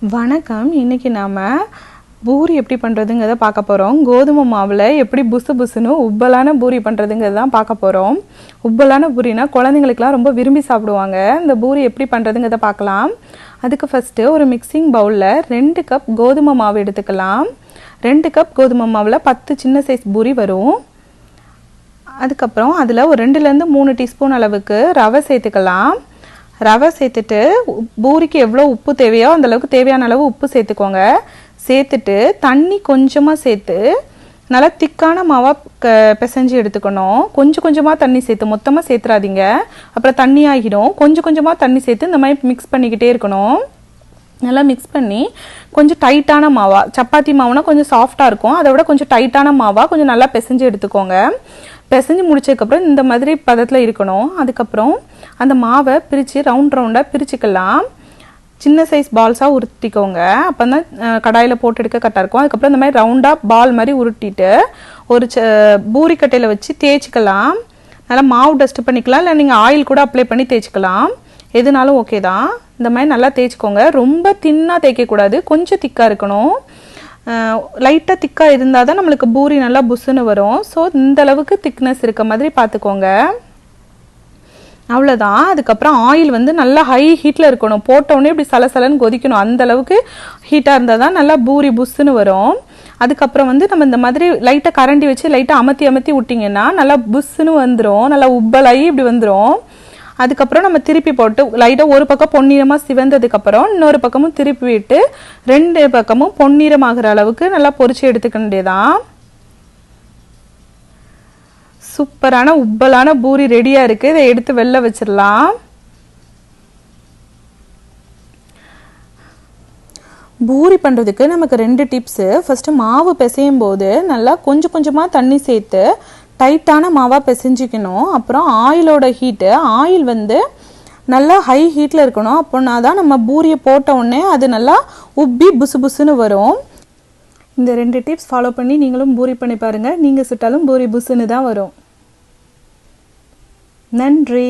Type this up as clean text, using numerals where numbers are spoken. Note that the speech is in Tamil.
வணக்கம். இன்றைக்கி நாம் பூரி எப்படி பண்ணுறதுங்கிறத பார்க்க போகிறோம். கோதுமை மாவில் எப்படி புசு புசுன்னு உப்பலான பூரி பண்ணுறதுங்கிறத தான் பார்க்க போகிறோம். உப்பலான பூரினா குழந்தைங்களுக்குலாம் ரொம்ப விரும்பி சாப்பிடுவாங்க. இந்த பூரி எப்படி பண்ணுறதுங்கிறத பார்க்கலாம். அதுக்கு ஃபஸ்ட்டு ஒரு மிக்சிங் பவுலில் 2 கப் கோதுமை மாவு எடுத்துக்கலாம். 2 கப் கோதுமை மாவில் 10 சின்ன சைஸ் பூரி வரும். அதுக்கப்புறம் அதில் ஒரு 2லேருந்து 3 டீஸ்பூன் அளவுக்கு ரவை சேர்த்துக்கலாம். ரவை சேர்த்துட்டு பூரிக்கு எவ்வளோ உப்பு தேவையோ அந்தளவுக்கு தேவையான அளவு உப்பு சேர்த்துக்கோங்க. சேர்த்துட்டு தண்ணி கொஞ்சமாக சேர்த்து நல்லா திக்கான மாவாக பிசைஞ்சு எடுத்துக்கணும். கொஞ்சம் கொஞ்சமாக தண்ணி சேர்த்து மொத்தமாக சேர்த்துறாதீங்க, அப்புறம் தண்ணி ஆகிடும். கொஞ்சம் கொஞ்சமாக தண்ணி சேர்த்து இந்த மாதிரி மிக்ஸ் பண்ணிக்கிட்டே இருக்கணும். நல்லா மிக்ஸ் பண்ணி கொஞ்சம் டைட்டான மாவா, சப்பாத்தி மாவுனா கொஞ்சம் சாஃப்டாக இருக்கும், அதை விட கொஞ்சம் டைட்டான மாவாக கொஞ்சம் நல்லா பிசைஞ்சு எடுத்துக்கோங்க. பிசைஞ்சு முடிச்சதுக்கப்புறம் இந்த மாதிரி பதத்தில் இருக்கணும். அதுக்கப்புறம் அந்த மாவை பிரித்து ரவுண்டாக பிரிச்சுக்கலாம். சின்ன சைஸ் பால்ஸாக உருட்டிக்கோங்க, அப்போ தான் கடாயில் போட்டு எடுக்க கரெக்டாக இருக்கும். அதுக்கப்புறம் இந்த மாதிரி ரவுண்டாக பால் மாதிரி உருட்டிட்டு ஒரு பூரிக்கட்டையில் வச்சு தேய்ச்சிக்கலாம். நல்லா மாவு டஸ்ட் பண்ணிக்கலாம், இல்லை நீங்கள் ஆயில் கூட அப்ளை பண்ணி தேய்ச்சிக்கலாம், எதுனாலும் ஓகே தான். இந்த மாதிரி நல்லா தேய்ச்சிக்கோங்க. ரொம்ப தின்னாக தேய்க்கக்கூடாது, கொஞ்சம் திக்காக இருக்கணும். லைட்டாக திக்காக இருந்தால் தான் நம்மளுக்கு பூரி நல்லா புசுன்னு வரும். ஸோ இந்த அளவுக்கு திக்னஸ் இருக்க மாதிரி பார்த்துக்கோங்க. அவ்வளோதான். அதுக்கப்புறம் ஆயில் வந்து நல்லா ஹை ஹீட்டில் இருக்கணும். போட்டோடனே இப்படி சலசலன்னு கொதிக்கணும். அந்த அளவுக்கு ஹீட்டாக இருந்தால் தான் நல்லா பூரி புசுன்னு வரும். அதுக்கப்புறம் வந்து நம்ம இந்த மாதிரி லைட்டாக கரண்டி வச்சு லைட்டாக அமர்த்தி அமர்த்தி விட்டிங்கன்னா நல்லா புஸ்ஸுன்னு வந்துடும், நல்லா உப்பலாகி இப்படி வந்துடும். அதுக்கப்புறம் நம்ம திருப்பி போட்டு லைட்டாக ஒரு பக்கம் பொன்னிறமாக சிவந்ததுக்கப்புறம் இன்னொரு பக்கமும் திருப்பி விட்டு 2 பக்கமும் பொன்னிறமாகிற அளவுக்கு நல்லா பொரிச்சு எடுத்துக்க வேண்டியதான். சூப்பரான உப்பலான பூரி ரெடியாக இருக்குது. இதை எடுத்து வெளில வச்சிடலாம். பூரி பண்ணுறதுக்கு நமக்கு 2 டிப்ஸு. ஃபஸ்ட்டு மாவு பிசையும் போது நல்லா கொஞ்சம் கொஞ்சமாக தண்ணி சேர்த்து டைட்டான மாவாக பிசைஞ்சிக்கணும். அப்புறம் ஆயிலோட ஹீட்டு, ஆயில் வந்து நல்லா ஹை ஹீட்டில் இருக்கணும். அப்போனா தான் நம்ம பூரியை போட்ட உடனே அது நல்லா உப்பி புசு புசுன்னு வரும். இந்த 2 டிப்ஸ் ஃபாலோ பண்ணி நீங்களும் பூரி பண்ணி பாருங்கள். நீங்கள் சுட்டாலும் பூரி புசுன்னு தான் வரும். நன்றி.